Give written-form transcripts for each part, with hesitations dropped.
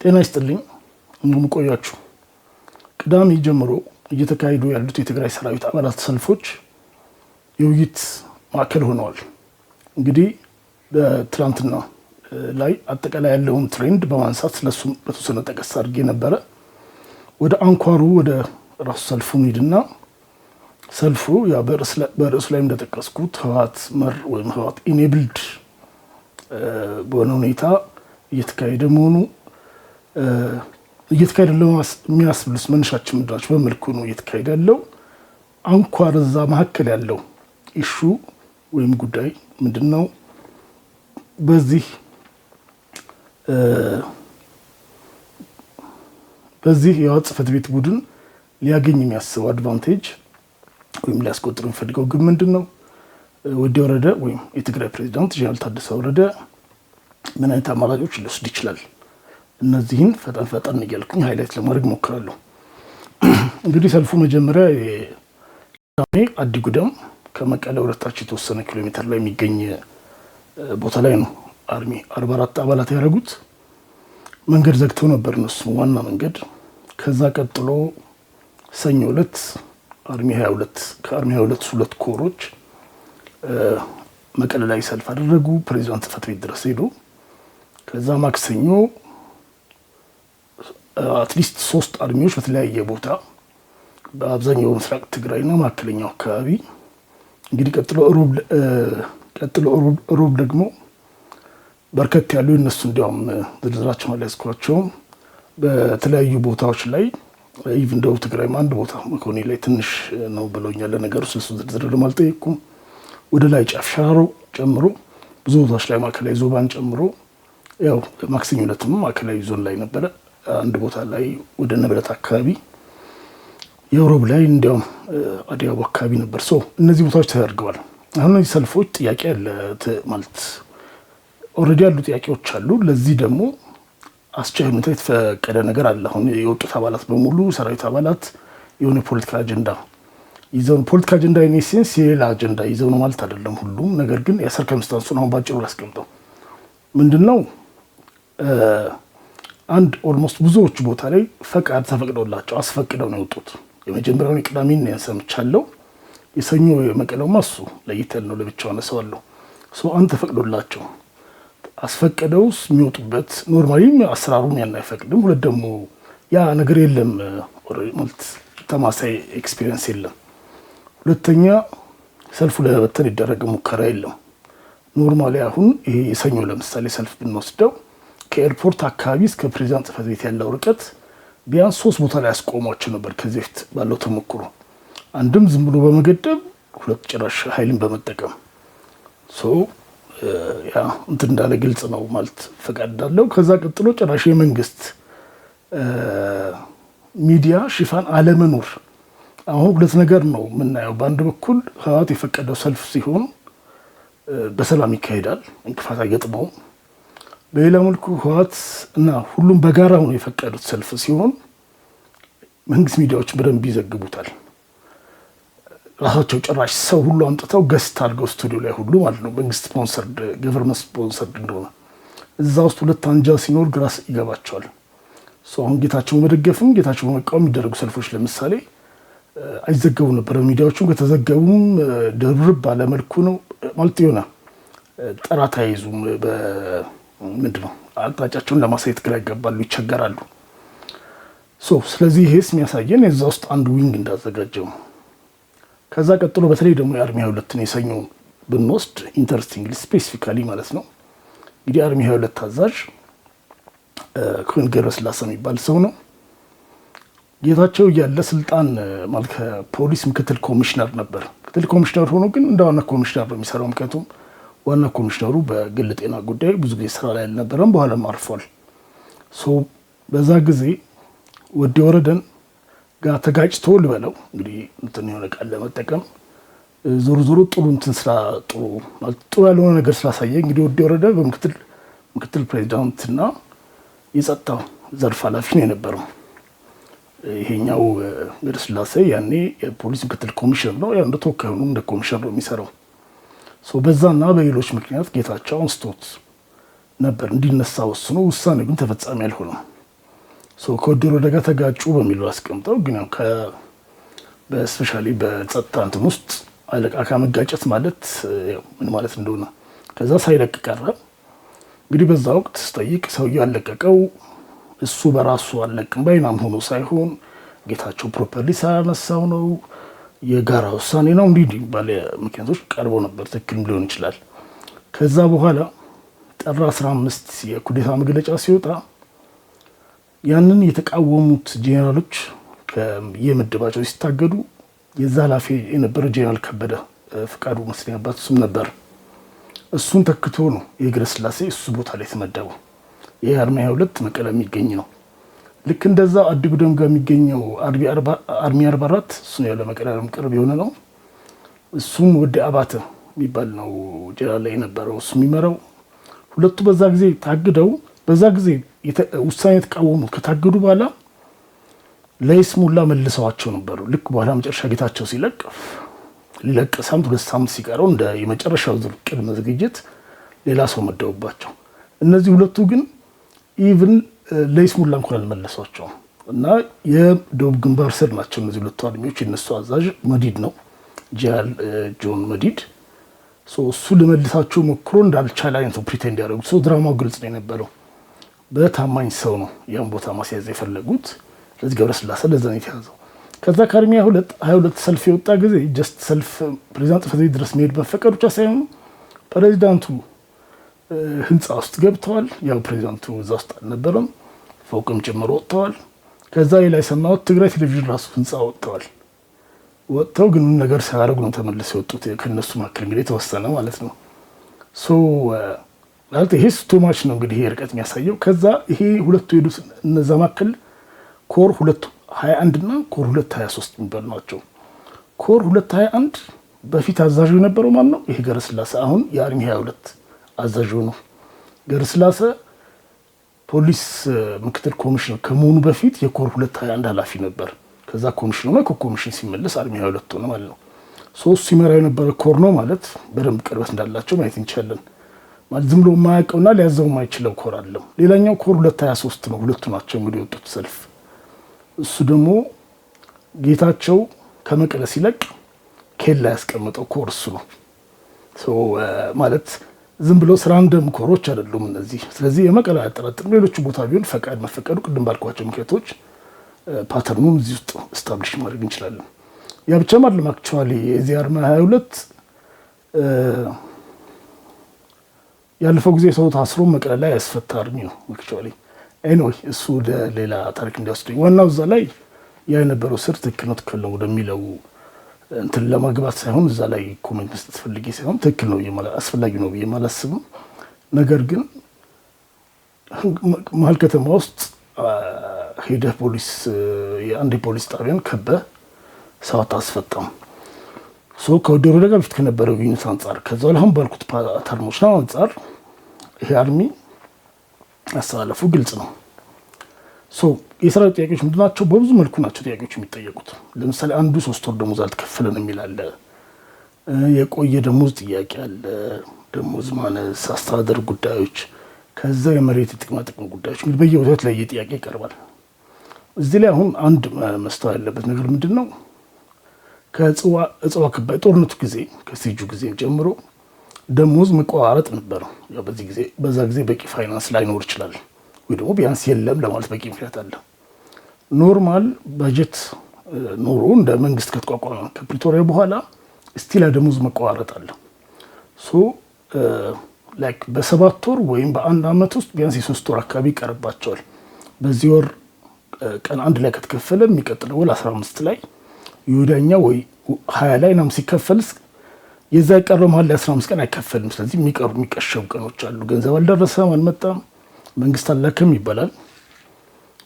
ጤና ይስጥልኝ እንደምን ቆያችሁ። ቅዳሜ ጀምሮ እየተካሄዱ ያሉት የትግራይ ሰራዊት አባላት ሰልፎች የውይይት ማዕከል ሆነዋል። እንግዲህ በትላንትና ላይ አጠቃላይ ያለውን ትሬንድ በማንሳት ስለሱም በተወሰነ ጠቀስ አድርጌ ነበረ። ወደ አንኳሩ ወደ ራሱ ሰልፉ ሄድና ሰልፉ ያ በርዕሱ ላይ እንደጠቀስኩት ህወሓት መር ወይም ህወሓት ኢኔብልድ በሆነ ሁኔታ እየተካሄደ መሆኑ እየተካሄደ የሚያስብልስ መነሻችን ምንድናቸው? በመልኩ ነው እየተካሄደ ያለው። አንኳር እዛ መካከል ያለው ኢሹ ወይም ጉዳይ ምንድነው? በዚህ የህወሓት ጽሕፈት ቤት ቡድን ሊያገኝ የሚያስበው አድቫንቴጅ ወይም ሊያስቆጥር የሚፈልገው ግን ምንድነው? ወዲ ወረደ ወይም የትግራይ ፕሬዝዳንት ጀነራል ታደሰ ወረደ ምን አይነት አማራጮች ሊወስድ ይችላል? እነዚህን ፈጠን እያልኩኝ ሃይላይት ለማድረግ ሞክራለሁ። እንግዲህ ሰልፉ መጀመሪያ የዳሜ አዲጉደም ከመቀለ ወደታች የተወሰነ ኪሎ ሜትር ላይ የሚገኝ ቦታ ላይ ነው አርሚ 44 አባላት ያደረጉት። መንገድ ዘግተው ነበር እነሱ ዋና መንገድ። ከዛ ቀጥሎ ሰኞ ዕለት አርሚ 22 ከአርሚ 22 ሁለት ኮሮች መቀለ ላይ ሰልፍ አደረጉ። ፕሬዝዳንት ጽሕፈት ቤት ድረስ ሄዱ። ከዛ ማክሰኞ አትሊስት 3 አርሚዎች በተለያየ ቦታ በአብዛኛው ምስራቅ ትግራይና ማዕከለኛው አካባቢ እንግዲህ ቀጥሎ ሮብ ደግሞ በርከት ያሉ እነሱ እንዲያውም ዝርዝራቸውን አልያዝኳቸውም በተለያዩ ቦታዎች ላይ ኢቭን ደቡብ ትግራይም አንድ ቦታ መኮኒ ላይ ትንሽ ነው ብለውኛል። ለነገሩ ስለሱ ዝርዝር ለማልጠየቅኩም ወደ ላይ ጫፍ ሻሮ ጨምሮ ብዙ ቦታዎች ላይ ማዕከላዊ ዞባን ጨምሮ ያው ማክሰኞ ዕለትም ማዕከላዊ ዞን ላይ ነበረ። አንድ ቦታ ላይ ወደ ነበለት አካባቢ የሮብ ላይ እንዲያውም አዲያቦ አካባቢ ነበር። እነዚህ ቦታዎች ተደርገዋል። አሁን እነዚህ ሰልፎች ጥያቄ ያለ ማለት ኦልሬዲ ያሉ ጥያቄዎች አሉ። ለዚህ ደግሞ አስቻይ ሁኔታ የተፈቀደ ነገር አለ። አሁን የወጡት አባላት በሙሉ ሰራዊት አባላት የሆነ ፖለቲካ አጀንዳ ይዘው ፖለቲካ አጀንዳ ኢኔሴንስ የሌላ አጀንዳ ይዘው ነው ማለት አይደለም ሁሉም። ነገር ግን የሰርከምስታንሱን አሁን ባጭሩ ላስቀምጠው ምንድነው አንድ ኦልሞስት ብዙዎቹ ቦታ ላይ ፈቃድ ተፈቅዶላቸው አስፈቅደው ነው የወጡት። የመጀመሪያውን የቅዳሜን ያንሰምቻለሁ። የሰኞ የመቀለውማ እሱ ለይተል ነው ለብቻው አነሳዋለሁ። አንተ ተፈቅዶላቸው አስፈቅደውስ የሚወጡበት ኖርማሊ አሰራሩን ያን አይፈቅድም። ሁለት ደግሞ ያ ነገር የለም ማለት ተማሳይ ኤክስፒሪየንስ የለም። ሁለተኛ ሰልፉ ለበተን ይደረግ ሙከራ የለም። ኖርማሊ አሁን ይሄ የሰኞ ለምሳሌ ሰልፍ ብንወስደው ከኤርፖርት አካባቢ እስከ ፕሬዝዳንት ጽሕፈት ቤት ያለው ርቀት ቢያንስ 3 ቦታ ላይ ያስቆሟቸው ነበር። ከዚህ በፊት ባለው ተሞክሮ አንድም ዝም ብሎ በመገደብ ሁለት ጭራሽ ኃይልን በመጠቀም ያ እንትን እንዳለ ግልጽ ነው ማለት ፈቃድ እንዳለው። ከዛ ቀጥሎ ጭራሽ የመንግስት ሚዲያ ሽፋን አለመኖር። አሁን ሁለት ነገር ነው የምናየው። በአንድ በኩል ህወሓት የፈቀደው ሰልፍ ሲሆን በሰላም ይካሄዳል፣ እንቅፋት አይገጥመውም። በሌላ መልኩ ህወሓት እና ሁሉም በጋራ ሆነው የፈቀዱት ሰልፍ ሲሆን መንግስት ሚዲያዎች በደንብ ይዘግቡታል። ራሳቸው ጭራሽ ሰው ሁሉ አምጥተው ገስት አድርገው ስቱዲዮ ላይ ሁሉ ማለት ነው መንግስት ስፖንሰርድ ገቨርንመንት ስፖንሰርድ እንደሆነ እዛ ውስጥ ሁለት አንጃ ሲኖር ግራስ ይገባቸዋል። አሁን ጌታቸው መደገፍም ጌታቸው መቃወም የሚደረጉ ሰልፎች ለምሳሌ አይዘገቡ ነበር። ሚዲያዎቹም ከተዘገቡም ድርብ ባለመልኩ ነው ማለት የሆነ ጥራት አይዙም። ምንድነው አቅጣጫቸውን ለማሳየት ግራ ይገባሉ፣ ይቸገራሉ። ስለዚህ ይሄስ የሚያሳየን የዛ ውስጥ አንድ ዊንግ እንዳዘጋጀው። ከዛ ቀጥሎ በተለይ ደግሞ የአርሚ 22 ነው የሰኞ ብንወስድ ኢንተረስቲንግሊ ስፔሲፊካሊ ማለት ነው እንግዲህ አርሚ 22 አዛዥ ኮሎኔል ገብረስላሴ የሚባል ሰው ነው። ጌታቸው ያለ ስልጣን ማለት ከፖሊስ ምክትል ኮሚሽነር ነበር። ምክትል ኮሚሽነር ሆኖ ግን እንደ ዋና ኮሚሽነር ነው የሚሰራው። ምክንያቱም ዋና ኮሚሽነሩ በግል ጤና ጉዳይ ብዙ ጊዜ ስራ ላይ አልነበረም፣ በኋላም አርፏል። በዛ ጊዜ ወዲ ወረደን ጋር ተጋጭቶ ልበለው እንግዲህ እንትን የሆነ ቃል ለመጠቀም ዞሮ ጥሩ እንትን ስራ ጥሩ ያልሆነ ነገር ስላሳየ እንግዲህ ወዲ ወረደ በምክትል ፕሬዚዳንትና የጸጥታው ዘርፍ ኃላፊ ነው የነበረው። ይሄኛው ገብረስላሴ ያኔ የፖሊስ ምክትል ኮሚሽነር ነው። ያው እንደ ተወካይ ሆኖ እንደ ኮሚሽነር ነው የሚሰራው። በዛና በሌሎች ምክንያት ጌታቸው አንስቶት ነበር እንዲነሳ ወስኖ ውሳኔ ግን ተፈጻሚ አልሆነም። ከወደሮ ደጋ ተጋጩ በሚለው አስቀምጠው ግን ያው በስፔሻሊ በጸጥታ እንትን ውስጥ አለቃ ከመጋጨት ማለት ያው ምን ማለት እንደሆነ ከዛ ሳይለቅ ቀረ። እንግዲህ በዛ ወቅት ስጠይቅ ሰውዬው ያለቀቀው እሱ በራሱ አለቅም ባይናም ሆኖ ሳይሆን ጌታቸው ፕሮፐርሊ ሳያነሳው ነው፣ የጋራ ውሳኔ ነው እንዲህ ባለ ምክንያቶች ቀርበው ነበር። ትክክል ሊሆን ይችላል። ከዛ በኋላ ጥር 15 የኩዴታ መግለጫ ሲወጣ ያንን የተቃወሙት ጄኔራሎች የምድባቸው ሲታገዱ የዛ ኃላፊ የነበረ ጄኔራል ከበደ ፍቃዱ መስለኝ አባት እሱም ነበር። እሱን ተክቶ ነው የገብረ ስላሴ እሱ ቦታ ላይ የተመደበው። ይሄ አርሚ 22 መቀለ የሚገኝ ነው። ልክ እንደዛ አዲጉደም ጋር የሚገኘው አርሚ 44 እሱ ነው ያለ መቀለም ቅርብ የሆነ ነው። እሱም ወደ አባተ የሚባል ነው ጄኔራል ላይ የነበረው እሱ የሚመራው። ሁለቱ በዛ ጊዜ ታግደው በዛ ጊዜ ውሳኔ የተቃወሙት ከታገዱ በኋላ ለይስሙላ መልሰዋቸው ነበሩ። ልክ በኋላ መጨረሻ ጌታቸው ሊለቅ ሳምንት 2 ሳምንት ሲቀረው እንደ የመጨረሻው ዙር ቅድመ ዝግጅት ሌላ ሰው መደቡባቸው። እነዚህ ሁለቱ ግን ኢቭን ለይስሙላ እንኳን አልመለሷቸውም እና የደቡብ ግንባር ስር ናቸው እነዚህ ሁለቱ አርሚዎች። የነሱ አዛዥ መዲድ ነው ጄኔራል ጆን መዲድ። እሱ ለመልሳቸው ሞክሮ እንዳልቻለ አይነት ፕሪቴንድ ያደረጉት ድራማው ግልጽ ነው የነበረው። በታማኝ ሰው ነው ያን ቦታ ማስያዝ የፈለጉት። ስለዚህ ገብረ ስላሴ ለዛ ነው የተያዘው። ከዛ ከአርሚ 22 ሰልፍ የወጣ ጊዜ ጀስት ሰልፍ ፕሬዚዳንት ጽሕፈት ቤት ድረስ መሄድ መፈቀዱ ብቻ ሳይሆን ፕሬዚዳንቱ ህንፃ ውስጥ ገብተዋል። ያው ፕሬዚዳንቱ እዛ ውስጥ አልነበረም፣ ፎቅም ጭምር ወጥተዋል። ከዛ ላይ ሰማሁት ትግራይ ቴሌቪዥን ራሱ ህንፃ ወጥተው ግን ነገር ሲያደርጉ ነው ተመልሰው የወጡት። ከነሱ መካከል እንግዲህ የተወሰነ ማለት ነው። ይሄ ስቶማች ነው እንግዲህ ይሄ ርቀት የሚያሳየው። ከዛ ይሄ ሁለቱ ሄዱት እነዛ መካከል ኮር 221 እና ኮር 223 የሚባሉ ናቸው። ኮር 221 በፊት አዛዡ የነበረው ማን ነው? ይሄ ገብረ ስላሴ አሁን የአርሚ 22 አዛዡ ነው። ገብረ ስላሴ ፖሊስ ምክትል ኮሚሽነር ከመሆኑ በፊት የኮር 221 ኃላፊ ነበር። ከዛ ኮሚሽን ሆነ ከኮሚሽን ሲመለስ አርሚ 22 ሆነ ማለት ነው። ሶስት ሲመራ የነበረ ኮር ነው ማለት በደንብ ቅርበት እንዳላቸው ማየት እንችላለን። ማለት ዝም ብሎ የማያውቀውና ሊያዘው የማይችለው ኮር አለው። ሌላኛው ኮር 223 ነው። ሁለቱ ናቸው እንግዲህ የወጡት ሰልፍ። እሱ ደግሞ ጌታቸው ከመቀለ ሲለቅ ኬላ ያስቀመጠው ኮር እሱ ነው። ማለት ዝም ብሎ ስራ እንደም ኮሮች አይደሉም እነዚህ። ስለዚህ የመቀለ አያጠራጥርም። ሌሎቹ ቦታ ቢሆን ፈቃድ መፈቀዱ ቅድም ባልኳቸው ምክንያቶች ፓተርኑን እዚህ ውስጥ ስታብሊሽ ማድረግ እንችላለን። ያ ብቻም አይደለም። አክቹዋሊ የዚህ አርሚ 22 ያለፈው ጊዜ ሰው ታስሮ መቀለ ላይ ያስፈታ አርሚ ነው አክቹዋሊ። ኤኒዌይ እሱ ሌላ ታሪክ እንዲያስደኝ ዋናው እዛ ላይ ያ የነበረው ስር ትክክል ነው ወደሚለው እንትን ለማግባት ሳይሆን እዛ ላይ ኮሜንት መስጠት ፈልጌ ሳይሆን ትክክል ነው አስፈላጊ ነው ብዬ አላስብም። ነገር ግን መሀል ከተማ ውስጥ ሄደህ ፖሊስ የአንድ ፖሊስ ጣቢያን ከበህ ሰው አታስፈታም። ከወደሮ ደጋ በፊት ከነበረው ግንኙነት አንጻር ከዛ አሁን ባልኩት ፓተርኖች ነው አንጻር ይሄ አርሚ አሳለፉ ግልጽ ነው። የሰራዊት ጥያቄዎች ምንድን ናቸው? በብዙ መልኩ ናቸው ጥያቄዎች የሚጠየቁት። ለምሳሌ አንዱ 3 ወር ደሞዝ አልተከፈለን የሚል አለ። የቆየ ደሞዝ ጥያቄ አለ። ደሞዝ ማነስ፣ አስተዳደር ጉዳዮች፣ ከዛ የመሬት ጥቅማ ጥቅም ጉዳዮች እንግዲህ በየቦታው ላይ ጥያቄ ይቀርባል። እዚህ ላይ አሁን አንድ መስተዋል ያለበት ነገር ምንድን ነው? ከእጽዋ ከባይ ጦርነቱ ጊዜ ከሲጁ ጊዜ ጀምሮ ደሞዝ መቋረጥ ነበር። ያው በዛ ጊዜ በቂ ፋይናንስ ላይኖር ይችላል ወይ ደግሞ ቢያንስ የለም ለማለት በቂ ምክንያት አለ። ኖርማል በጀት ኖሮ እንደ መንግስት ከተቋቋመ ከፕሪቶሪያ በኋላ ስቲል ደሞዝ መቋረጥ አለ። ላይክ በ7 ወር ወይም በ1 ዓመት ውስጥ ቢያንስ የ3 ወር አካባቢ ይቀርባቸዋል። በዚህ ወር ቀን 1 ላይ ከተከፈለ የሚቀጥለው ወር 15 ላይ ይወዳኛ ወይ 20 ላይ ናም ሲከፈልስ የዛ ይቀረው መሀል ላይ 15 ቀን አይከፈልም። ስለዚህ የሚቀሸቡ ቀኖች አሉ። ገንዘብ አልደረሰም፣ አልመጣም፣ መንግስት አላከም ይባላል።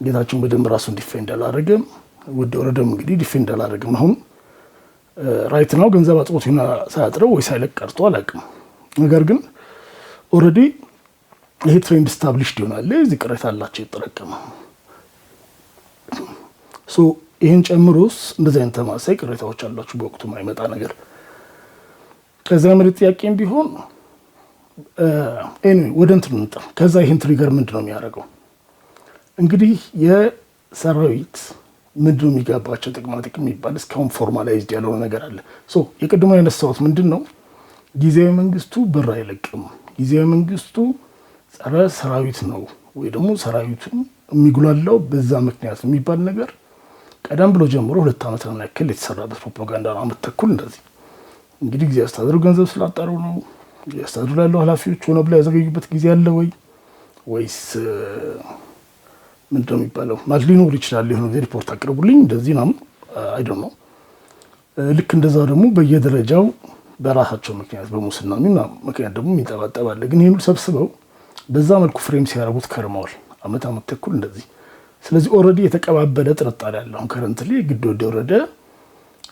ጌታቸውን በደንብ ራሱን ዲፌንድ አላደረገም። ወደ ወረደም እንግዲህ ዲፌንድ አላደረገም። አሁን ራይት ነው ገንዘብ አጥቦት ይሆና ሳያጥረው ወይ ሳይለቅ ቀርቶ አላውቅም። ነገር ግን ኦልሬዲ ይሄ ትሬንድ ስታብሊሽድ ይሆናል። እዚህ ቅሬታ አላቸው የተጠረቀመ ይህን ጨምሮስ እንደዚህ አይነት ተማሳይ ቅሬታዎች አሏችሁ በወቅቱ ማይመጣ ነገር። ከዛ መሬት ጥያቄም ቢሆን ወደ እንትን እንጣ። ከዛ ይህን ትሪገር ምንድን ነው የሚያደርገው? እንግዲህ ሰራዊት ምንድነው የሚገባቸው ጥቅማ ጥቅም የሚባል እስካሁን ፎርማላይዝድ ያልሆነ ነገር አለ። የቅድሞ ያነሳሁት ምንድን ነው ጊዜያዊ መንግስቱ ብር አይለቅም፣ ጊዜያዊ መንግስቱ ጸረ ሰራዊት ነው ወይ ደግሞ ሰራዊቱን የሚጉላላው በዛ ምክንያት የሚባል ነገር ቀደም ብሎ ጀምሮ 2 ዓመት ነው ያክል የተሰራበት ፕሮፓጋንዳ ነው። ዓመት ተኩል እንደዚህ እንግዲህ ጊዜ አስተዳደሩ ገንዘብ ስላጣሩ ነው ያስተዳደሩ ያለው ኃላፊዎች ሆነ ብለው ያዘገዩበት ጊዜ አለ ወይስ ምንድነው የሚባለው ማለት ሊኖር ይችላል። የሆነ ጊዜ ሪፖርት አቅርቡልኝ እንደዚህ ነው አይ ዶንት ኖ። ልክ እንደዛው ደግሞ በየደረጃው በራሳቸው ምክንያት በሙስና ምክንያት ደግሞ የሚጠባጠባለ። ግን ይህን ሰብስበው በዛ መልኩ ፍሬም ሲያደርጉት ከርመዋል ዓመት ተኩል እንደዚህ። ስለዚህ ኦልሬዲ የተቀባበለ ጥርጣሬ አለ። አሁን ከረንትሊ ግድ ወረደ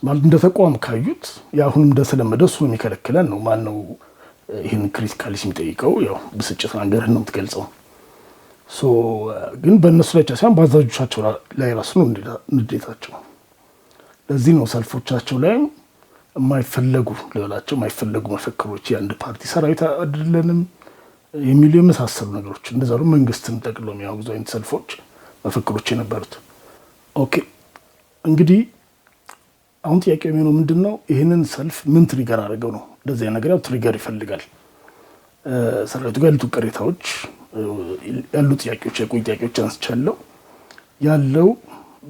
ማለት እንደ ተቋም ካዩት አሁንም እንደተለመደ እሱ የሚከለክለን ነው። ማነው ይህን ክሪቲካሊስ የሚጠይቀው? ያው ብስጭት ነገርህን ነው የምትገልጸው። ግን በእነሱ ላይ ብቻ ሳይሆን በአዛዦቻቸው ላይ ራሱ ነው ንዴታቸው። ለዚህ ነው ሰልፎቻቸው ላይም የማይፈለጉ ልበላቸው የማይፈለጉ መፈክሮች የአንድ ፓርቲ ሰራዊት አይደለንም የሚሉ የመሳሰሉ ነገሮች እንደዛ ነው መንግስትን ጠቅሎ የሚያወግዙ አይነት ሰልፎች መፈክሮች የነበሩት። ኦኬ እንግዲህ አሁን ጥያቄ የሚሆነው ምንድን ነው ይህንን ሰልፍ ምን ትሪገር አድርገው ነው? እንደዚህ ነገር ያው ትሪገር ይፈልጋል። ሰራዊቱ ጋር ያሉት ቅሬታዎች ያሉ ጥያቄዎች የቆዩ ጥያቄዎች አንስቻለሁ። ያለው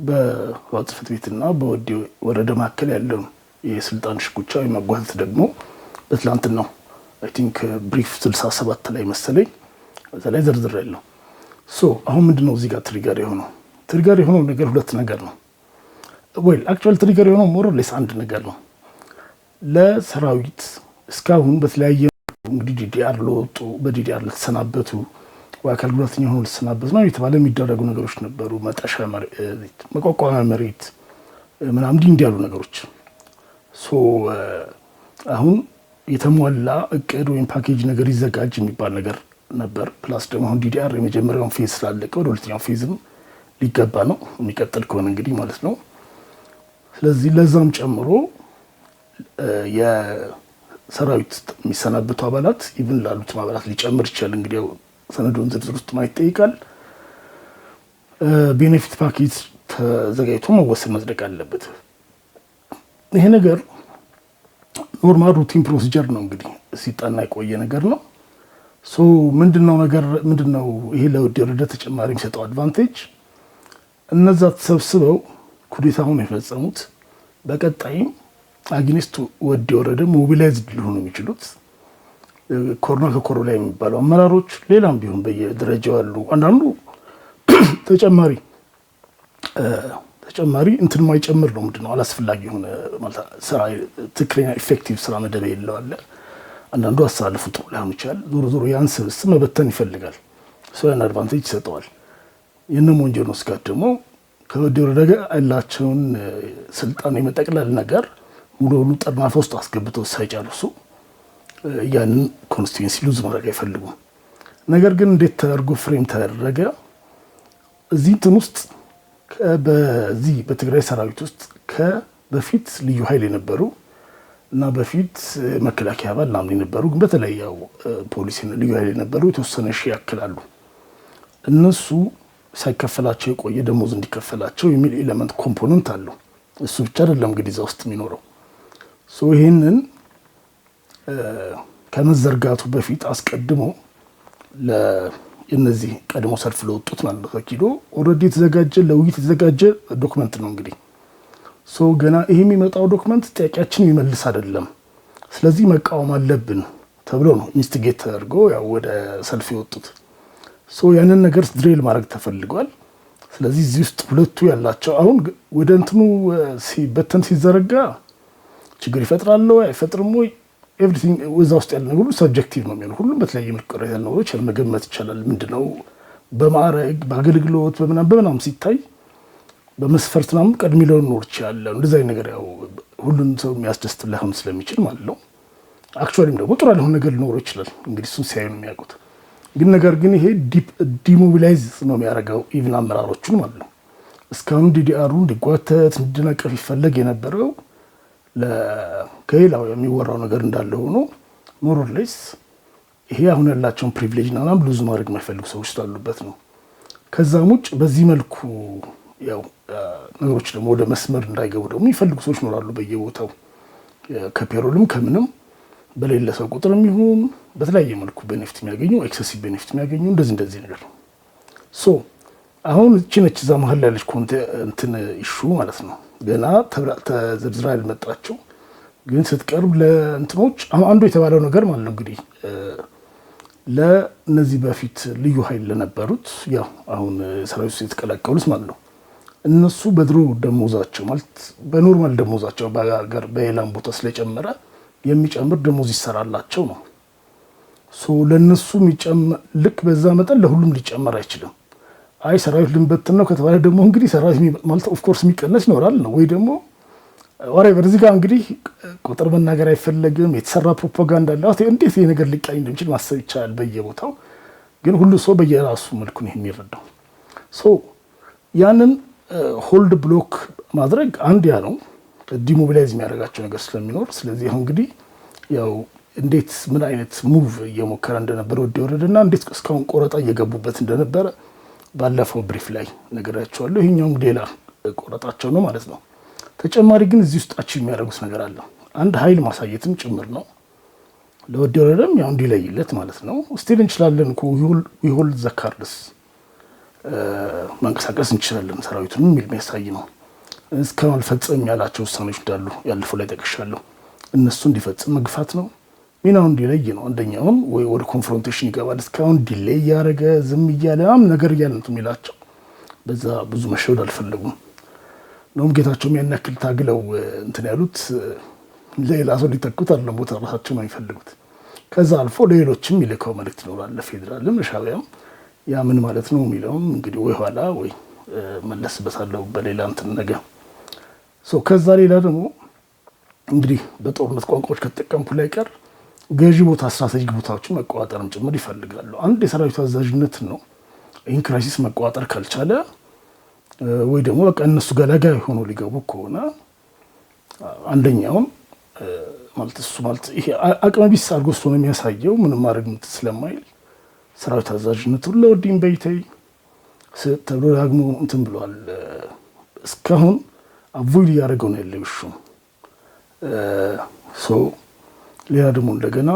በህወሓት ጽሕፈት ቤትና በወዲ ወረዳ መካከል ያለው የስልጣን ሽኩቻ የማጓተት ደግሞ በትላንትናው አይ ቲንክ ብሪፍ 67 ላይ መሰለኝ እዛ ላይ ዝርዝር ያለው። አሁን ምንድነው እዚህ ጋር ትሪገር የሆነው? ትሪገር የሆነው ነገር 2 ነገር ነው። አክቹዋሊ ትሪገር የሆነው ሞር ሌስ አንድ ነገር ነው። ለሰራዊት እስካሁን በተለያየ እንግዲህ ዲዲአር ለወጡ በዲዲአር ለተሰናበቱ አካል ጉዳተኛ ሆኖ ለተሰናበቱ ነው የተባለ የሚደረጉ ነገሮች ነበሩ። መጠሻ መሬት፣ መቋቋሚያ መሬት ምናምን እንዲህ ያሉ ነገሮች። አሁን የተሟላ እቅድ ወይም ፓኬጅ ነገር ይዘጋጅ የሚባል ነገር ነበር። ፕላስ ደግሞ አሁን ዲዲአር የመጀመሪያውን ፌዝ ስላለቀ ወደ 2ኛው ፌዝም ሊገባ ነው የሚቀጥል ከሆነ እንግዲህ ማለት ነው። ስለዚህ ለዛም ጨምሮ የሰራዊት የሚሰናበቱ አባላት ኢቭን ላሉት አባላት ሊጨምር ይችላል። እንግዲህ ሰነዱን ዝርዝር ውስጥ ማየት ይጠይቃል። ቤኔፊት ፓኬጅ ተዘጋጅቶ መወሰን መጽደቅ አለበት። ይሄ ነገር ኖርማል ሩቲን ፕሮሲጀር ነው እንግዲህ ሲጠና የቆየ ነገር ነው። ምንድነው ይሄ ለወዲ ወረዳ ተጨማሪ የሚሰጠው አድቫንቴጅ? እነዛ ተሰብስበው ኩዴታውን የፈጸሙት በቀጣይም አግኒስት ወዲ ወረዳ ሞቢላይዝድ ሊሆኑ የሚችሉት ኮሮና ከኮሮ ላይ የሚባለው አመራሮች ሌላም ቢሆን በየደረጃው ያሉ አንዳንዱ ተጨማሪ እንትን ማይጨምር ነው። ምንድነው አላስፈላጊ የሆነ ማለት ስራ ትክክለኛ ኢፌክቲቭ ስራ መደብ የለው አለ። አንዳንዱ አሳልፉ ጥሩ ላይሆን ይችላል። ዞሮ ያን ስብስብ መበተን ይፈልጋል። ያን አድቫንቴጅ ይሰጠዋል። የነም ወንጀል ነው ስጋት ደግሞ ከወዲ ወረዳ ያላቸውን ስልጣን የመጠቅለል ነገር ሙሉ ጠርናፋ ውስጥ አስገብተው ሳይጨርሱ ያንን ኮንስቲትዩንሲ ሉዝ ማድረግ አይፈልጉም። ነገር ግን እንዴት ተደርጎ ፍሬም ተደረገ? እዚህ እንትን ውስጥ በዚህ በትግራይ ሰራዊት ውስጥ በፊት ልዩ ኃይል የነበሩ እና በፊት መከላከያ አባል ምናምን የነበሩ ግን በተለይ ያው ፖሊስ ልዩ ኃይል የነበሩ የተወሰነ ሺህ ያክላሉ። እነሱ ሳይከፈላቸው የቆየ ደሞዝ እንዲከፈላቸው የሚል ኤሌመንት ኮምፖነንት አለው። እሱ ብቻ አይደለም እንግዲህ እዛ ውስጥ የሚኖረው። ይህንን ከመዘርጋቱ በፊት አስቀድሞ ለእነዚህ ቀድሞ ሰልፍ ለወጡት ማለት ነው ተኪዶ ኦልሬዲ የተዘጋጀ ለውይይት የተዘጋጀ ዶክመንት ነው እንግዲህ ገና ይሄ የሚመጣው ዶክመንት ጥያቄያችን ይመልስ አይደለም፣ ስለዚህ መቃወም አለብን ተብሎ ነው ኢንስቲጌት ተደርጎ ያው ወደ ሰልፍ የወጡት። ያንን ነገር ድሬል ማድረግ ተፈልጓል። ስለዚህ እዚህ ውስጥ ሁለቱ ያላቸው አሁን ወደ እንትኑ ሲበተን ሲዘረጋ ችግር ይፈጥራል ወይ አይፈጥርም ወይ ኤቭሪቲንግ ወዛ ውስጥ ያለ ነገር ሁሉ ሰብጀክቲቭ ነው የሚሆነው። ሁሉም በተለያየ መልኩ ቅሬታ ያለው ነገሮች መገመት ይቻላል። ምንድነው በማዕረግ በአገልግሎት በምናም ሲታይ በመስፈርት ምናምን ቀድሚ ሊኖር ይችላል። እንደዚህ አይነት ነገር ያው ሁሉን ሰው የሚያስደስት ላይሆን ስለሚችል ማለት ነው። አክቹዋሊም ደግሞ ጥሩ ያልሆነ ነገር ሊኖር ይችላል። እንግዲህ እሱን ሲያዩ ነው የሚያውቁት። ግን ነገር ግን ይሄ ዲሞቢላይዝ ነው የሚያደርገው ኢቭን አመራሮቹን ማለት ነው። እስካሁን ዲዲአሩ እንዲጓተት እንዲነቀፍ ይፈለግ የነበረው ከሌላው የሚወራው ነገር እንዳለ ሆኖ ሞሮሌስ ይሄ አሁን ያላቸውን ፕሪቪሌጅ እና ብዙ ማድረግ የማይፈልጉ ሰዎች ስላሉበት ነው። ከዛም ውጭ በዚህ መልኩ ያው ነገሮች ደግሞ ወደ መስመር እንዳይገቡ ደግሞ የሚፈልጉ ሰዎች ይኖራሉ በየቦታው ከፔሮልም ከምንም በሌለ ሰው ቁጥርም ይሁን በተለያየ መልኩ ቤኔፊት የሚያገኙ ኤክሰሲቭ ቤኔፊት የሚያገኙ እንደዚህ ነገር ሶ አሁን እቺ ነች እዛ መሀል ላይ ያለች እንትን ኢሹ ማለት ነው። ገና ተዘርዝራ ያልመጣቸው ግን ስትቀርብ ለእንትኖች አንዱ የተባለው ነገር ማለት ነው እንግዲህ ለነዚህ በፊት ልዩ ኃይል ለነበሩት ያው አሁን ሰራዊት የተቀላቀሉት ማለት ነው እነሱ በድሮ ደሞዛቸው ማለት በኖርማል ደሞዛቸው በአገር በሌላም ቦታ ስለጨመረ የሚጨምር ደሞዝ ይሰራላቸው ነው። ሶ ለነሱ የሚጨምር ልክ በዛ መጠን ለሁሉም ሊጨመር አይችልም። አይ ሰራዊት ልንበትን ነው ከተባለ ደግሞ እንግዲህ ሰራዊት ማለት ኦፍ ኮርስ የሚቀነስ ይኖራል ነው ወይ ደግሞ ወሬቨር እዚህ ጋር እንግዲህ ቁጥር መናገር አይፈለግም። የተሰራ ፕሮፓጋንዳ አለ። እንዴት ይሄ ነገር ሊቃኝ እንደሚችል ማሰብ ይቻላል በየቦታው ግን ሁሉ ሰው በየራሱ መልኩ ነው የሚረዳው። ሶ ያንን ሆልድ ብሎክ ማድረግ አንድ ያ ነው ዲሞቢላይዝ የሚያደርጋቸው ነገር ስለሚኖር ስለዚህ አሁን እንግዲህ ያው እንዴት ምን አይነት ሙቭ እየሞከረ እንደነበረ ወደወረደና እንዴት እስካሁን ቆረጣ እየገቡበት እንደነበረ ባለፈው ብሪፍ ላይ ነገራቸዋለሁ። ይሄኛውም ሌላ ቆረጣቸው ነው ማለት ነው። ተጨማሪ ግን እዚህ ውስጥ አቺቭ የሚያደርጉት ነገር አለ። አንድ ኃይል ማሳየትም ጭምር ነው ለወደወረደም ያው እንዲለይለት ማለት ነው። ስቲል እንችላለን እኮ ዊሆል ዘካርድስ መንቀሳቀስ እንችላለን ሰራዊቱን የሚል የሚያሳይ ነው። እስካሁን አልፈጸም ያላቸው ውሳኔዎች እንዳሉ ያለፈው ላይ ጠቅሻለሁ። እነሱ እንዲፈጽም መግፋት ነው። ሚናውን እንዲለይ ነው። አንደኛውን ወይ ወደ ኮንፍሮንቴሽን ይገባል። እስካሁን ዲሌይ እያደረገ ዝም እያለ ነገር እያለ ነው የሚላቸው። በዛ ብዙ መሸወድ አልፈለጉም ነው። ጌታቸውም ያን ያክል ታግለው እንትን ያሉት ሌላ ሰው ሊተኩት አይደለም፣ ቦታ ራሳቸው ነው የሚፈልጉት። ከዛ አልፎ ለሌሎችም ይልከው መልእክት ይኖራል፣ ለፌዴራልም ለሻዕቢያም። ያ ምን ማለት ነው የሚለውም እንግዲህ ወይ ኋላ ወይ መለስበታለሁ በሌላ እንትን ነገር። ከዛ ሌላ ደግሞ እንግዲህ በጦርነት ቋንቋዎች ከተጠቀምኩ ላይ ቀር ገዢ ቦታ ስትራቴጂክ ቦታዎችን መቆጣጠርም ጭምር ይፈልጋሉ። አንድ የሰራዊቱ አዛዥነት ነው። ይህን ክራይሲስ መቆጣጠር ካልቻለ ወይ ደግሞ በቃ እነሱ ገላጋይ ሆኖ ሊገቡ ከሆነ አንደኛውን ማለት እሱ ማለት ይሄ አቅመ ቢስ አድርጎ ስለሆነ የሚያሳየው ምንም ማድረግ ስለማይል ሰራዊት አዛዥነቱን ለወዲም በይተይ ተብሎ ዳግሞ እንትን ብሏል። እስካሁን አቮይድ እያደረገው ነው ያለው እሹ ሌላ ደግሞ እንደገና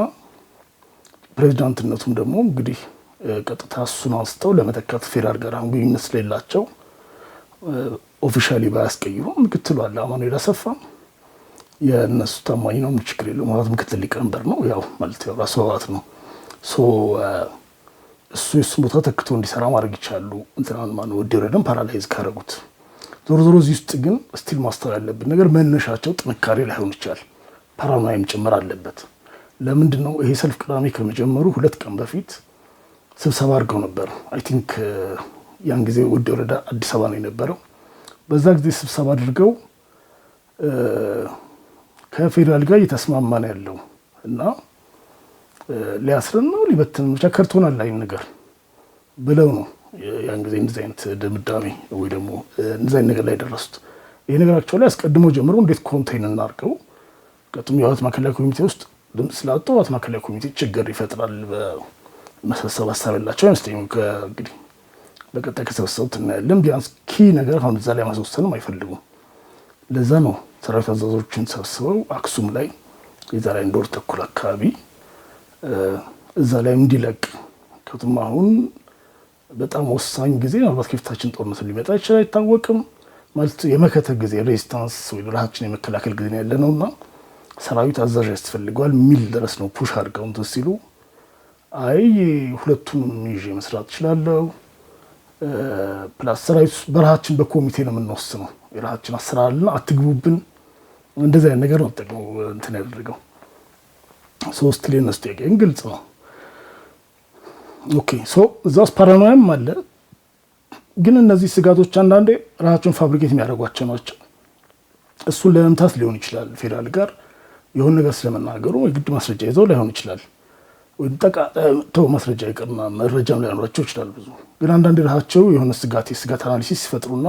ፕሬዚዳንትነቱም ደግሞ እንግዲህ ቀጥታ እሱን አንስተው ለመተካት ፌዴራል ጋር አሁን ግንኙነት ስለሌላቸው ኦፊሻሊ ባያስቀይሩ ምክትሉ አለ አማኑኤል አሰፋ የእነሱ ታማኝ ነው። ምን ችግር የለውም ማለት ምክትል ሊቀመንበር ነው ያው ማለት ያው ራሱ አባት ነው። እሱ የእሱን ቦታ ተክቶ እንዲሰራ ማድረግ ይቻላሉ። እንትናን ማነው ወደረደም ፓራላይዝ ካረጉት ዞሮ ዞሮ እዚህ ውስጥ ግን ስቲል ማስተዋል ያለብን ነገር መነሻቸው ጥንካሬ ላይሆን ይችላል፣ ፓራኖያም ጭምር አለበት። ለምንድን ነው ይሄ ሰልፍ ቅዳሜ ከመጀመሩ 2 ቀን በፊት ስብሰባ አድርገው ነበር። አይ ቲንክ ያን ጊዜ ወደረደ አዲስ አበባ ነው የነበረው። በዛ ጊዜ ስብሰባ አድርገው ከፌዴራል ጋር እየተስማማን ያለው እና ሊያስረን ነው ሊበትን ብቻ ከርቶናል ላይ ነገር ብለው ነው ያን ጊዜ እንደዚህ አይነት ድምዳሜ ወይ ደግሞ እንደዚህ አይነት ነገር ላይ ደረሱት። ይሄ ነገራቸው ላይ አስቀድሞ ጀምሮ እንዴት ኮንቴይን እናርገው ቀጥም የህወሓት ማዕከላዊ ኮሚቴ ውስጥ ድምፅ ስላጡ ህወሓት ማዕከላዊ ኮሚቴ ችግር ይፈጥራል በመሰብሰብ ሀሳብ ያላቸው አይመስለኝም። እንግዲህ በቀጣይ ከሰበሰቡት እናያለን። ቢያንስ ኪ ነገር አሁን እዛ ላይ ማስወሰንም አይፈልጉም። ለዛ ነው ሰራዊት አዛዦችን ሰብስበው አክሱም ላይ የዛሬ 1 ወር ተኩል አካባቢ እዛ ላይ እንዲለቅ ከቱም አሁን በጣም ወሳኝ ጊዜ ምናልባት ከፊታችን ጦርነት ሊመጣ ይችላል አይታወቅም። ማለት የመከተ ጊዜ ሬዚስታንስ ወይ ራሳችን የመከላከል ጊዜ ያለ ነውና ሰራዊት አዛዥ ያስፈልገዋል የሚል ድረስ ነው ፑሽ አድርገው እንትን ሲሉ አይ ሁለቱንም ይዤ መስራት እችላለሁ ፕላስ ሰራዊት በራሳችን በኮሚቴ ነው የምንወስነው የራሳችን አሰራርና አትግቡብን እንደዚህ አይነት ነገር ነው ተጠቅመው እንትን ያደርገው። ሶስት ለነሱ ጥያቄን ግልጽ ነው። ኦኬ እዛስ ፓራኖያም አለ። ግን እነዚህ ስጋቶች አንዳንዴ ራሳቸውን ፋብሪኬት የሚያደርጓቸው ናቸው። እሱን ለመምታት ሊሆን ይችላል ፌዴራል ጋር የሆነ ነገር ስለመናገሩ የግድ ማስረጃ ይዘው ላይሆን ይችላል ወይ ተው ማስረጃ ይቀርና መረጃም ላይኖራቸው ይችላል ብዙ። ግን አንዳንዴ ራሳቸው የሆነ ስጋት አናሊሲስ ሲፈጥሩና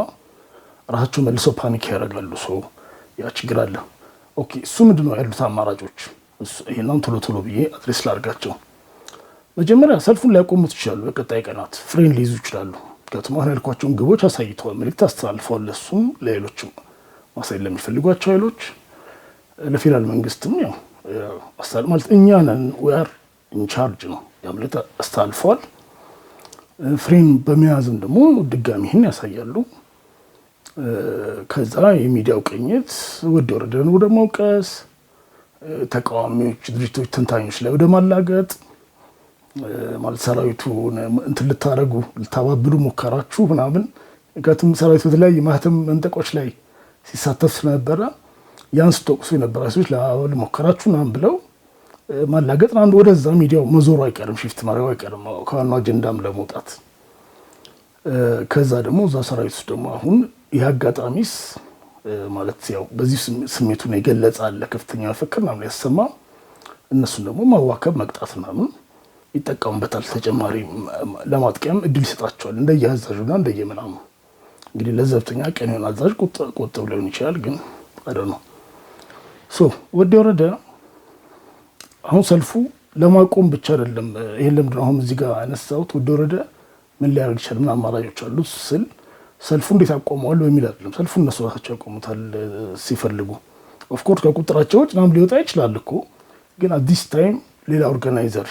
ራሳቸው መልሰው ፓኒክ ያደርጋሉ። ያ ችግር አለ። ኦኬ እሱ ምንድነው ያሉት አማራጮች? ይሄንን ቶሎ ብዬ አድሬስ ላድርጋቸው። መጀመሪያ ሰልፉን ሊያቆሙት ይችላሉ። በቀጣይ ቀናት ፍሬን ሊይዙ ይችላሉ። ከተማን ያልኳቸውን ግቦች አሳይተዋል፣ መልእክት አስተላልፈዋል። ለሱም ለሌሎችም ማሳየት ለሚፈልጓቸው ኃይሎች ለፌዴራል መንግስትም ያው ማለት እኛ ነን ዌር ኢንቻርጅ ነው ያምለታ አስተላልፈዋል። ፍሬም በመያዝም ደግሞ ድጋሚ ይህን ያሳያሉ። ከዛ የሚዲያው ቅኝት ወረደን ወደ መውቀስ፣ ተቃዋሚዎች ድርጅቶች ተንታኞች ላይ ወደ ማላገጥ ማለት ሰራዊቱ እንትን ልታባብሉ ሞከራችሁ ምናምን ከቱም ሰራዊቱ በተለያየ ማህተም መንጠቆች ላይ ሲሳተፍ ስለነበረ ያን ስተቆሱ የነበረ ሰዎች ለአባል ሞከራችሁ ምናምን ብለው ማላገጥ አንድ ወደዛ ሚዲያው መዞሩ አይቀርም፣ ሽፍት ማድረጉ አይቀርም ከዋናው አጀንዳም ለመውጣት። ከዛ ደግሞ እዛ ሰራዊት ውስጥ ደግሞ አሁን ይህ አጋጣሚስ ማለት ያው በዚህ ስሜቱን የገለጻል ከፍተኛ ፍክር ምናምን ያሰማ እነሱን ደግሞ ማዋከብ መቅጣት ምናምን ይጠቀሙበታል። ተጨማሪ ለማጥቂያም እድል ይሰጣቸዋል እንደየአዛዡና እንደየምናምን። እንግዲህ ለዘብተኛ ቀን የሆነ አዛዥ ቁጥብ ሊሆን ይችላል፣ ግን አይደል ነው ወረደ አሁን ሰልፉ ለማቆም ብቻ አይደለም። ይሄን ለምንድነው አሁን እዚህ ጋር አነሳሁት? ወረደ ምን ሊያደርግ ይችላል? ምን አማራጮች አሉት ስል ሰልፉ እንዴት አቆመዋል በሚል አይደለም። ሰልፉ እነሱ ራሳቸው ያቆሙታል ሲፈልጉ። ኦፍ ኮርስ ከቁጥራቸው ውጭ ምናምን ሊወጣ ይችላል እኮ፣ ግን አዲስ ታይም ሌላ ኦርጋናይዘር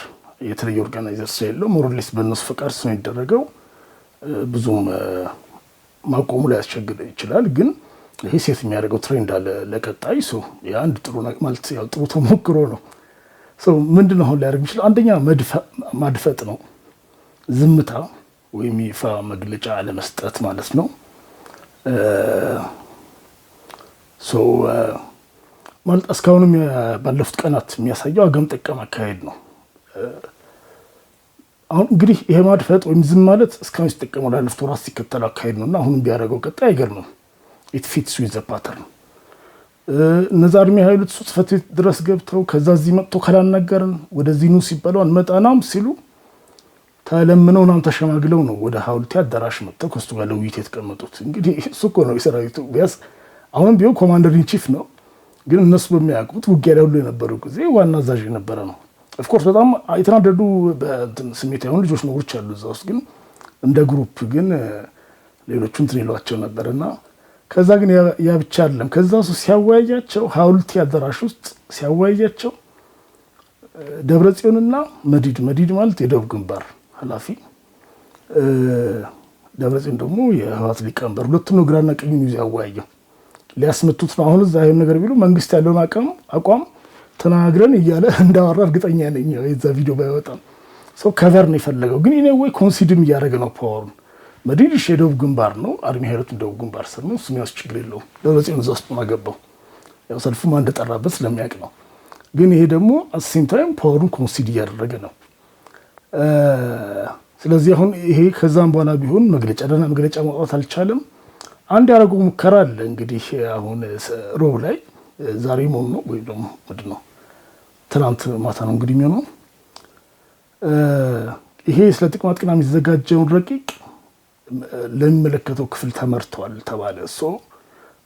የተለየ ኦርጋናይዘር ስለሌለው ሞሮሌስ በእነሱ ፈቃድ ነው የሚደረገው። ብዙም ማቆሙ ላይ ያስቸግር ይችላል፣ ግን ይሄ ሴት የሚያደርገው ትሬንድ አለ ለቀጣይ ሰው የአንድ ጥሩ ማለት ያው ጥሩ ተሞክሮ ነው። ምንድነው አሁን ሊያደርግ የሚችለው? አንደኛ ማድፈጥ ነው፣ ዝምታ ወይም ይፋ መግለጫ አለመስጠት ማለት ነው። ማለት እስካሁንም ባለፉት ቀናት የሚያሳየው አገም ጠቀም አካሄድ ነው። አሁን እንግዲህ ይሄ ማድፈጥ ወይም ዝም ማለት እስካሁን ሲጠቀመው ላለፉት ወራት ሲከተል አካሄድ ነውና አሁንም ቢያደርገው ቀጣይ አይገርምም። ኢት ፊትስ ዊዝ ዘ ፓተርን። እነዛ አርሚ ኃይሎች ጽሕፈት ቤት ድረስ ገብተው ከዛ እዚህ መጥቶ ካላናገርን ወደዚህ ኑ ሲባሉ አንመጣናም ሲሉ ተለምነው ናም ተሸማግለው ነው ወደ ሐውልቲ አዳራሽ መጥተው ከሱ ጋር ለውይይት የተቀመጡት። እንግዲህ እሱ እኮ ነው የሰራዊቱ ቢያስ አሁንም ቢሆን ኮማንደር ኢን ቺፍ ነው፣ ግን እነሱ በሚያውቁት ውጊያ ላይ ሁሉ የነበረው ጊዜ ዋና አዛዥ የነበረ ነው። ኦፍኮርስ በጣም የተናደዱ ስሜት ያሁን ልጆች ነውሮች አሉ እዛ ውስጥ፣ ግን እንደ ግሩፕ ግን ሌሎቹ እንትን ይሏቸው ነበርና ከዛ ግን ያ ብቻ አይደለም። ከዛ እሱ ሲያወያያቸው ሐውልቲ አዳራሽ ውስጥ ሲያወያያቸው ደብረጽዮንና መዲድ ማለት የደቡብ ግንባር ኃላፊ ደብረጽዮን ደግሞ የህወሓት ሊቀመንበር ሁለቱም ነው ግራና ቀኙን ይዘው ያወያየው። ሊያስመቱት ነው አሁን እዛ ይሄን ነገር ቢሉ መንግስት ያለውን አቋም ተናግረን እያለ እንዳወራ እርግጠኛ ነኝ። የዛ ቪዲዮ ባይወጣም ሰው ከቨር ነው የፈለገው፣ ግን ወይ ኮንሲድም እያደረገ ነው ፓወሩን። መዲድ የደቡብ ግንባር ነው፣ አርሚ ኃይሎቱ ደቡብ ግንባር ስር ነው። እሱም ያስ ችግር የለውም። ደብረጽዮን እዛ ውስጥ ማገባው ያው ሰልፉ ማን እንደጠራበት ስለሚያውቅ ነው። ግን ይሄ ደግሞ አሴም ታይም ፓወሩን ኮንሲድ እያደረገ ነው። ስለዚህ አሁን ይሄ ከዛም በኋላ ቢሆን ደህና መግለጫ ማውጣት አልቻለም። አንድ ያደረገው ሙከራ አለ እንግዲህ አሁን ሮብ ላይ ዛሬ መሆኑ ነው ወይ ደግሞ ምንድን ነው ትናንት ማታ ነው እንግዲህ የሚሆነው። ይሄ ስለ ጥቅማ ጥቅም የሚዘጋጀውን ረቂቅ ለሚመለከተው ክፍል ተመርቷል ተባለ።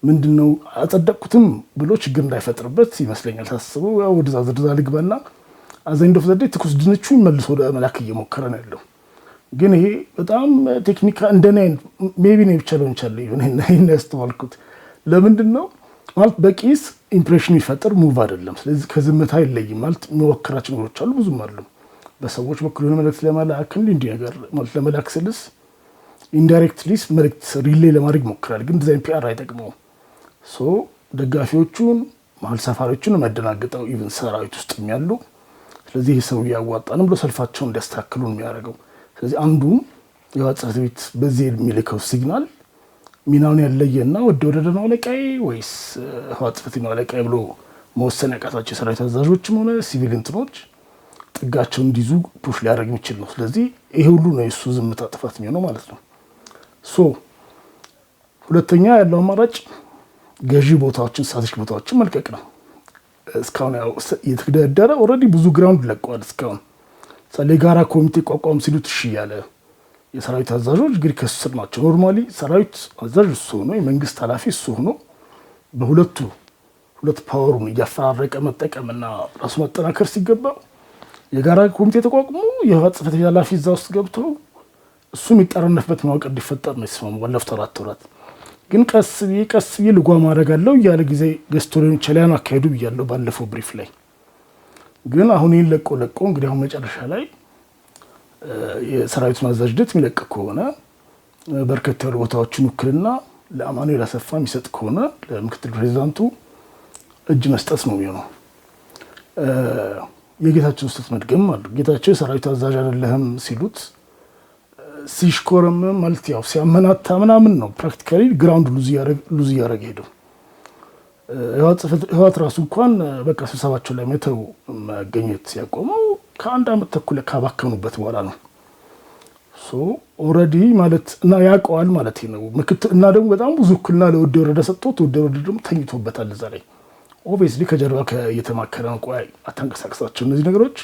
ምንድነው አጸደቅኩትም ብሎ ችግር እንዳይፈጥርበት ይመስለኛል ታስበው ያው ወደዛ ዝርዝር ልግባና አዘንዶ ፈዘደ ትኩስ ድንቹ መልሶ ወደ መላክ እየሞከረ ነው ያለው። ግን ይሄ በጣም ቴክኒካ እንደኔ ሜቢ ነው ይቻለው እንቻለ ይሄን ያስተዋልኩት ለምንድነው ማለት በቂስ ኢምፕሬሽን ይፈጥር ሙቭ አይደለም። ስለዚህ ከዝምታ ይለይም ማለት የሚወክራቸው ነገሮች አሉ ብዙም አሉ። በሰዎች በኩል የሆነ መልእክት ለመላክ እንዲህ ነገር ማለት ለመላክ ስልስ ኢንዳይሬክትሊ መልእክት ሪሌ ለማድረግ ሞክራል። ግን ዲዛይን ፒአር አይጠቅመውም። ደጋፊዎቹን መሀል ሰፋሪዎቹን መደናገጠው ኢቭን ሰራዊት ውስጥ ያሉ ስለዚህ ሰው ያዋጣንም ብሎ ሰልፋቸውን እንዲያስተካክሉ ነው የሚያደርገው። ስለዚህ አንዱ የዋጽፈት ቤት በዚህ የሚልከው ሲግናል ሚናውን ያለየና ወደ ነው ለቃይ ወይስ ዋጽፈት ነው ለቃይ ብሎ መወሰን ያቃታቸው ሰራዊት አዛዦችም ሆነ ሲቪል እንትኖች ጥጋቸውን እንዲይዙ ፑሽ ሊያደርግ የሚችል ነው። ስለዚህ ይሄ ሁሉ ነው የሱ ዝምታ ጥፋት የሚሆነው ማለት ነው። ሁለተኛ ያለው አማራጭ ገዢ ቦታዎችን ስትራቴጂክ ቦታዎችን መልቀቅ ነው። እስካሁን ያው የተደረደረ ኦልሬዲ ብዙ ግራውንድ ለቀዋል። እስካሁን ለጋራ ኮሚቴ ቋቋም ሲሉት እሺ ያለ የሰራዊት አዛዦች ግሪ ከስር ናቸው። ኖርማሊ ሰራዊት አዛዥ እሱ ሆኖ የመንግስት ኃላፊ እሱ ሆኖ በሁለት ፓወሩን እያፈራረቀ መጠቀምና ራሱ መጠናከር ሲገባው የጋራ ኮሚቴ ተቋቁሞ የህወሓት ጽሕፈት ቤት ኃላፊ እዛ ውስጥ ገብቶ እሱ የሚጠረነፍበት መዋቅር እንዲፈጠር ነው የተስማሙ ባለፉት 4 ወራት። ግን ቀስ ብዬ ልጓም አደርጋለሁ እያለ ጊዜ ገዝቶ ሊሆን ይችላል አካሄዱ ብያለሁ ባለፈው ብሪፍ ላይ። ግን አሁን ይህን ለቆ እንግዲህ አሁን መጨረሻ ላይ የሰራዊቱን አዛዥነት የሚለቅ ከሆነ በርከት ያሉ ቦታዎችን ውክልና ለአማኑኤል አሰፋ የሚሰጥ ከሆነ ለምክትል ፕሬዚዳንቱ እጅ መስጠት ነው የሚሆነው። የጌታቸው ስህተት መድገም አሉ። ጌታቸው የሰራዊቱ አዛዥ አይደለህም ሲሉት ሲሽኮረም ማለት ያው ሲያመናታ ምናምን ነው። ፕራክቲካሊ ግራውንድ ሉዝ እያደረገ ሄደው ህወሓት ራሱ እንኳን በቃ ስብሰባቸው ላይ መተው መገኘት ያቆመው ከ1 ዓመት ተኩል ካባከኑበት በኋላ ነው። ሶ ኦልሬዲ ማለት እና ያውቀዋል ማለት ነው። እና ደግሞ በጣም ብዙ እኩልና ለወደ ወረደ ሰጥቶት ወደ ወረደ ደግሞ ተኝቶበታል እዛ ላይ ኦብቪየስሊ ከጀርባ እየተማከረ ነው። ቆይ አታንቀሳቅሳቸው እነዚህ ነገሮች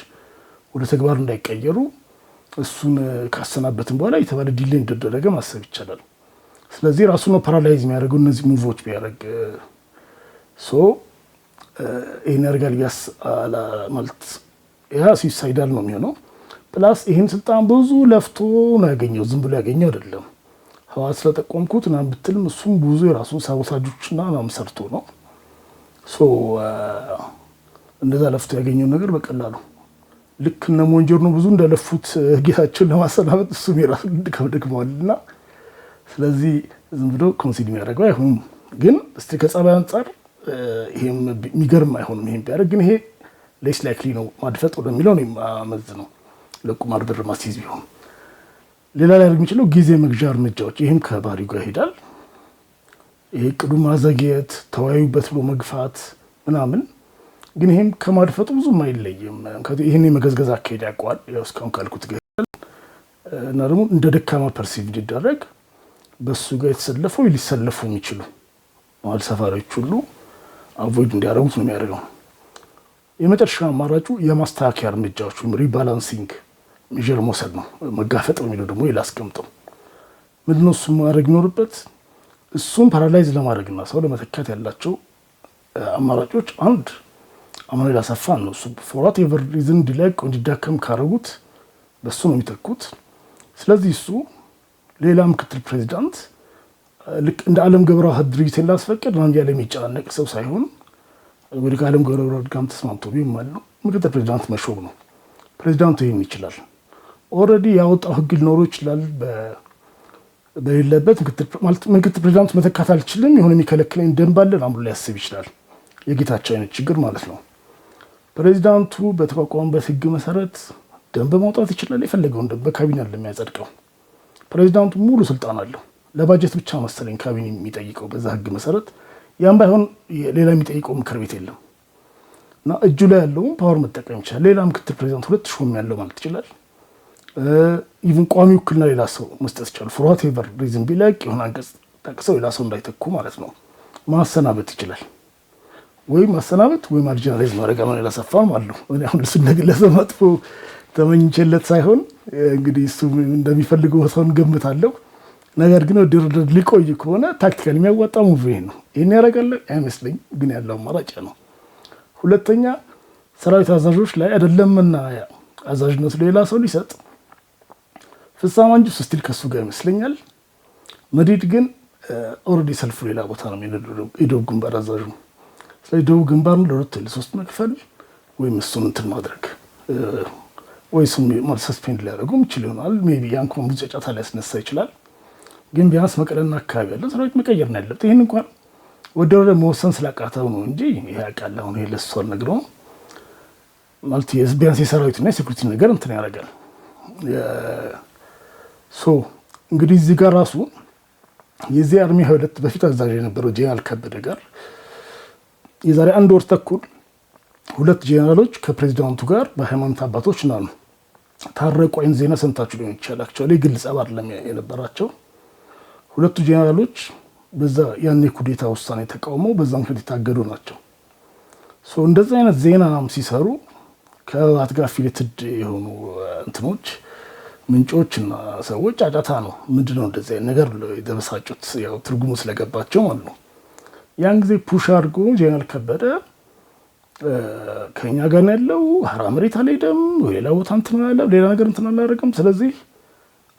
ወደ ተግባር እንዳይቀየሩ እሱን ካሰናበትን በኋላ የተባለ ዲሌይ እንደደረገ ማሰብ ይቻላል። ስለዚህ ራሱ ነው ፓራላይዝ የሚያደርገው እነዚህ ሙቮች ቢያደርግ ሶ ይሄን ያርጋል ያስ አላ ማለት ያ ሲሳይዳል ነው የሚሆነው። ፕላስ ይሄን ስልጣን ብዙ ለፍቶ ነው ያገኘው፣ ዝም ብሎ ያገኘው አይደለም። ህወሓት ስለጠቆምኩት እና ብትልም እሱም ብዙ የራሱ ሳቦታጆችና ምናምን ሰርቶ ነው። ሶ እንደዛ ለፍቶ ያገኘው ነገር በቀላሉ ልክ እነ ሞንጆር ነው ብዙ እንደለፉት ጌታቸውን ለማሰናበት እሱም የራሱ ድካም ደክመዋልና ስለዚህ ዝም ብሎ ኮንሲድ የሚያደርገው አይሆንም። ግን እስቲ ከጸባይ አንጻር ይሄም የሚገርም አይሆንም። ይሄም ቢያደርግ ግን ይሄ ሌስ ላይክሊ ነው ማድፈጥ ወደሚለው ነው የማመዝነው። ለቁማር ብር ማስይዝ ቢሆን ሌላ ላይ የሚችለው ጊዜ መግዣ እርምጃዎች፣ ይሄም ከባህሪው ጋር ይሄዳል። ይሄ ቅዱ ማዘግየት፣ ተወያዩበት ብሎ መግፋት ምናምን፣ ግን ይሄም ከማድፈጡ ብዙም አይለይም። ይሄን የመገዝገዝ አካሄድ ያውቀዋል። ያው እስካሁን ካልኩት ጋር እና ደግሞ እንደ ደካማ ፐርሲቭ እንዲደረግ በሱ ጋር የተሰለፈው ሊሰለፉ የሚችሉ ማለት ሰፋሪዎች ሁሉ አቮይድ እንዲያደርጉት ነው የሚያደርገው። የመጨረሻ አማራጩ የማስተካከያ እርምጃዎች ወይም ሪባላንሲንግ ሜዥር መውሰድ ነው። መጋፈጥ የሚለው ደግሞ ይላስቀምጠው ምንድነው እሱ ማድረግ ይኖርበት። እሱን ፓራላይዝ ለማድረግና ሰው ለመተካት ያላቸው አማራጮች አንድ አማኑኤል አሰፋ ነው። እሱ ፎር ዋትኤቨር ሪዝን እንዲለቅ እንዲዳከም ካረጉት በሱ ነው የሚተኩት። ስለዚህ እሱ ሌላ ምክትል ፕሬዚዳንት ልክ እንደ ዓለም ገብረዋህድ ድርጅትን ላስፈቅድ ነው ያለ የሚጨናነቅ ሰው ሳይሆን ወደ ዓለም ገብረዋህድ ጋርም ተስማምቶ ቢሆን ማለት ነው ምክትል ፕሬዚዳንት መሾም ነው። ፕሬዚዳንቱ ይሄን ይችላል። ኦልሬዲ ያወጣው ህግ ሊኖረው ይችላል። በሌለበት ምክትል ፕሬዚዳንቱ መተካት አልችልም የሆነ የሚከለክለኝ ደንብ አለ አምሮ ሊያስብ ይችላል። የጌታቸው አይነት ችግር ማለት ነው። ፕሬዚዳንቱ በተቋቋመበት ህግ መሰረት ደንብ ማውጣት ይችላል። የፈለገውን ደንብ በካቢኔ ለሚያጸድቀው ፕሬዚዳንቱ ሙሉ ስልጣን አለው። ለባጀት ብቻ መሰለኝ ካቢኔ የሚጠይቀው በዛ ህግ መሰረት። ያም ባይሆን ሌላ የሚጠይቀው ምክር ቤት የለም እና እጁ ላይ ያለውን ፓወር መጠቀም ይችላል። ሌላ ምክትል ፕሬዚዳንት 2 ሾም ያለው ማለት ይችላል። ኢቭን ቋሚ ውክልና ሌላ ሰው መስጠት ይችላል። ፎር ዋትኤቨር ሪዝን ቢለቅ የሆነ አንቀጽ ጠቅሰው ሌላ ሰው እንዳይተኩ ማለት ነው። ማሰናበት ይችላል። ወይ ማሰናበት ወይ ማርጂናላይዝ ማድረግ አማኑኤል አሰፋም አለው። እኔ አሁን እሱ ለግለሰብ መጥፎ ተመኝቼለት ሳይሆን እንግዲህ እሱ እንደሚፈልገው ሰውን ገምታለሁ። ነገር ግን ወደ ሊቆይ ከሆነ ታክቲካሊ የሚያዋጣው ሙቭ ነው። ይሄን ያደርጋል አይመስለኝ፣ ግን ያለው አማራጭ ነው። ሁለተኛ ሰራዊት አዛዦች ላይ አይደለምና አዛዥነቱ ሌላ ሰው ሊሰጥ ፍሳም አንጁ ስቲል ከሱ ጋር ይመስለኛል። መዲድ ግን ኦልሬዲ ሰልፉ ሌላ ቦታ ነው የደቡብ ግንባር አዛዥ ነው። ስለዚህ ደቡብ ግንባርን ለ2 ለ3 መክፈል ወይም እሱን እንትን ማድረግ ወይ እሱን ሰስፔንድ ሊያደርጉ ይችል ይሆናል። ሜቢ ያን እንኳን ብዙ ጫጫታ ሊያስነሳ ይችላል። ግን ቢያንስ መቀለና አካባቢ ያለው ሰራዊት መቀየር ነው ያለበት። ይህን እንኳን ወደ መወሰን ስላቃተው ነው እንጂ ይሄ ያውቃል። አሁን ይሄ ለእሱ አልነግረውም ማለት ቢያንስ የሰራዊትና የሴኩሪቲ ነገር እንትን ያደርጋል። እንግዲህ እዚህ ጋር ራሱ የዚህ አርሚ 22 በፊት አዛዥ የነበረው ጄኔራል ከበደ ጋር የዛሬ 1 ወር ተኩል 2 ጄኔራሎች ከፕሬዚዳንቱ ጋር በሃይማኖት አባቶች ነው ታረቁ። አይን ዜና ሰምታችሁ ሊሆን ይችላል። አክቹዋሊ ግልጽ አባር የነበራቸው 2 ጄኔራሎች በዛ ያኔ ኩዴታ ውሳኔ ተቃውመው በዛ ምክንያት የታገዱ ናቸው። እንደዚህ አይነት ዜናም ሲሰሩ ከህወሓት ጋር ፊሌትድ የሆኑ እንትኖች ምንጮች እና ሰዎች ጫጫታ ነው ምንድነው እንደዚህ አይነት ነገር የተበሳጩት፣ ያው ትርጉሙ ስለገባቸው ማለት ነው። ያን ጊዜ ፑሽ አድርጎ ጄኔራል ከበደ ከኛ ጋር ያለው ሀራ መሬት አልሄደም ወይ ሌላ ቦታ እንትን አለ ሌላ ነገር እንትን አላደረገም። ስለዚህ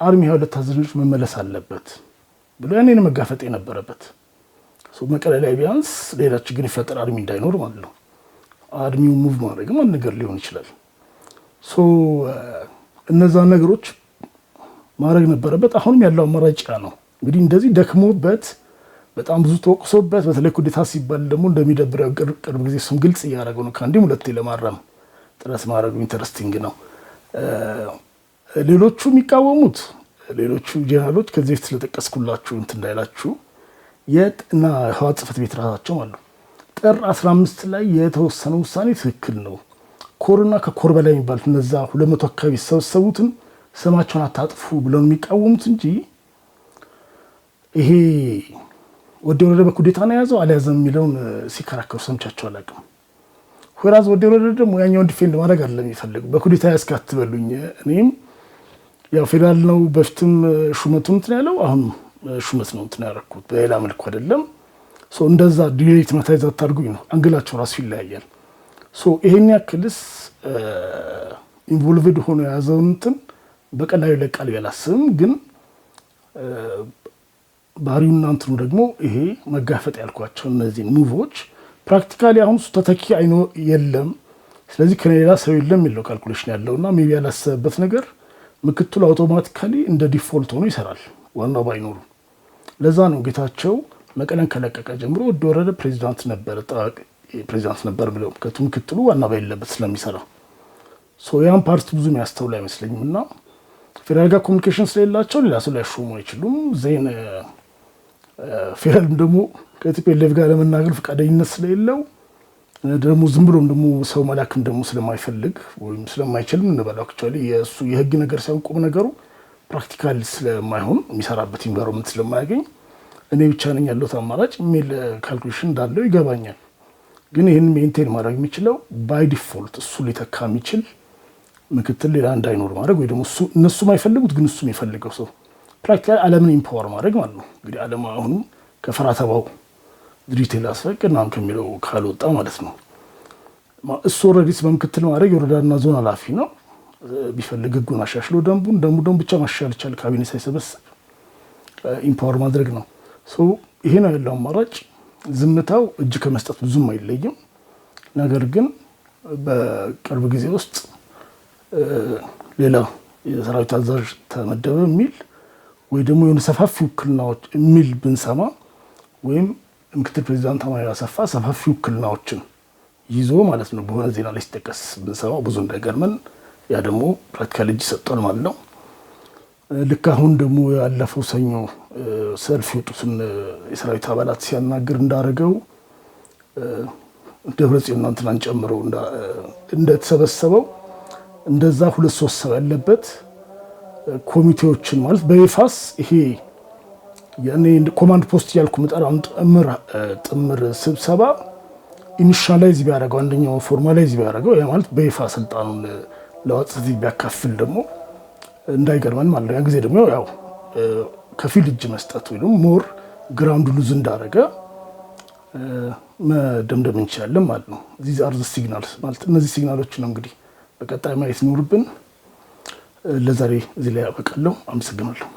አርሚ 22 አዛዦች መመለስ አለበት ብሎ ያኔን መጋፈጥ የነበረበት መቀሌ ላይ ቢያንስ ሌላ ችግር ይፈጠር አርሚ እንዳይኖር ማለት ነው። አርሚው ሙቭ ማድረግም አንድ ነገር ሊሆን ይችላል። እነዛ ነገሮች ማድረግ ነበረበት። አሁንም ያለው አማራጭ ነው እንግዲህ እንደዚህ ደክሞበት በጣም ብዙ ተወቅሶበት በተለይ ኩዴታ ሲባል ደግሞ እንደሚደብረው ቅርብ ጊዜ እሱም ግልጽ እያደረገው ነው። ከአንዴም ሁለቴ ለማረም ጥረት ማድረጉ ኢንተረስቲንግ ነው። ሌሎቹ የሚቃወሙት ሌሎቹ ጄኔራሎች ከዚህ በፊት ስለጠቀስኩላችሁ እንትን እንዳይላችሁ የጥና ህወሓት ጽሕፈት ቤት ራሳቸው አሉ ጥር 15 ላይ የተወሰነ ውሳኔ ትክክል ነው፣ ኮርና ከኮር በላይ የሚባሉት እነዛ 200 አካባቢ የተሰበሰቡትን ስማቸውን አታጥፉ ብለው የሚቃወሙት እንጂ ይሄ ወደ ወረደ በኩዴታ ነው የያዘው አልያዘም የሚለውን ሲከራከሩ ሰምቻቸው አላውቅም። ወራዝ ወደ ወረደ ደግሞ ያኛውን ዲፌንድ ማድረግ አይደለም የሚፈልጉ በኩዴታ ያስካትበሉኝ እኔም ያው ፌደራል ነው በፊትም ሹመቱን እንትን ያለው አሁን ሹመት ነው እንትን ያደረኩት በሌላ መልኩ አይደለም። እንደዛ ዲሬክት መታይዝ አታድርጉኝ ነው አንግላቸው ራሱ ይለያያል። ይሄን ያክልስ ኢንቮልቭድ ሆኖ የያዘውን እንትን በቀላሉ ለቃል ያላስም ግን ባህሪውና እንትኑ ደግሞ ይሄ መጋፈጥ ያልኳቸው እነዚህ ሙቮች ፕራክቲካሊ አሁን ተተኪ አይኖ የለም። ስለዚህ ከሌላ ሰው የለም የሚለው ካልኩሌሽን ያለውና ሜቢ ያላሰበበት ነገር ምክትሉ አውቶማቲካሊ እንደ ዲፎልት ሆኖ ይሰራል ዋናው ባይኖሩ። ለዛ ነው ጌታቸው መቀለን ከለቀቀ ጀምሮ ወደ ወረደ ፕሬዚዳንት ነበር ብለው ምክትሉ ዋና ባይለበት ስለሚሰራ ያን ፓርት ብዙ የሚያስተውል አይመስለኝም። እና ፌደራል ጋር ኮሚኒኬሽን ስለሌላቸው ሌላ ሰው ሊያሾሙ አይችሉም። ዜን ፌደራልም ደግሞ ከቲፒኤልኤፍ ጋር ለመናገር ፈቃደኝነት ስለሌለው ደግሞ ዝም ብሎም ደግሞ ሰው መላክም ደግሞ ስለማይፈልግ ወይም ስለማይችልም እንበላው አክቹአሊ የእሱ የህግ ነገር ሳይሆን ቁም ነገሩ ፕራክቲካል ስለማይሆን የሚሰራበት ኢንቫይሮንመንት ስለማያገኝ እኔ ብቻ ነኝ ያለሁት አማራጭ የሚል ካልኩሌሽን እንዳለው ይገባኛል። ግን ይህን ሜንቴን ማድረግ የሚችለው ባይ ዲፎልት እሱ ሊተካ የሚችል ምክትል ሌላ እንዳይኖር ማድረግ ወይ ደግሞ እነሱ የማይፈልጉት ግን እሱ የሚፈልገው ሰው ፕራክቲካሊ ዓለምን ኢምፓወር ማድረግ ማለት ነው። እንግዲህ ዓለም አሁንም ከፈራተባው ድሪቴል አስፈቅናም ከሚለው ካልወጣ ማለት ነው። እሱ ኦልሬዲ በምክትል ማድረግ የወረዳና ዞን ኃላፊ ነው። ቢፈልግ ህጉን አሻሽሎ ደንቡ ብቻ ማሻሻል ይቻላል። ካቢኔ ሳይሰበስብ ኢምፓወር ማድረግ ነው። ይሄ ነው ያለው አማራጭ። ዝምታው እጅ ከመስጠት ብዙም አይለይም። ነገር ግን በቅርብ ጊዜ ውስጥ ሌላ የሰራዊት አዛዥ ተመደበ የሚል ወይ ደግሞ የሆነ ሰፋፊ ውክልናዎች የሚል ብንሰማ ወይም ምክትል ፕሬዚዳንት አማኑኤል አሰፋ ሰፋፊ ውክልናዎችን ይዞ ማለት ነው በሆነ ዜና ላይ ሲጠቀስ ብንሰማ ብዙ እንዳይገርመን፣ ያ ደግሞ ፕራክቲካል እጅ ሰጥቷል ማለት ነው። ልክ አሁን ደግሞ ያለፈው ሰኞ ሰልፍ የወጡትን የሰራዊት አባላት ሲያናግር እንዳደረገው ደብረጽዮን እንትናን ጨምሮ እንደተሰበሰበው እንደዛ 2-3 ሰው ያለበት ኮሚቴዎችን ማለት በይፋስ ይሄ ያኔ ኮማንድ ፖስት ያልኩ መጣራም ጥምር ስብሰባ ኢኒሻላይዝ ቢያደርገው አንደኛው ፎርማላይዝ ቢያደርገው ያ ማለት በይፋ ስልጣኑን ለዋጽት ቢያካፍል ደግሞ እንዳይገርመን ማለት ነው። ያ ጊዜ ደግሞ ያው ከፊል እጅ መስጠት ወይ ደግሞ ሞር ግራውንድ ሉዝ እንዳደረገ መደምደም እንችላለን ማለት ነው። እዚህ አርዘ ሲግናልስ ማለት እነዚህ ሲግናሎች ነው እንግዲህ በቀጣይ ማየት ይኖርብን። ለዛሬ እዚህ ላይ አበቃለሁ። አመሰግናለሁ።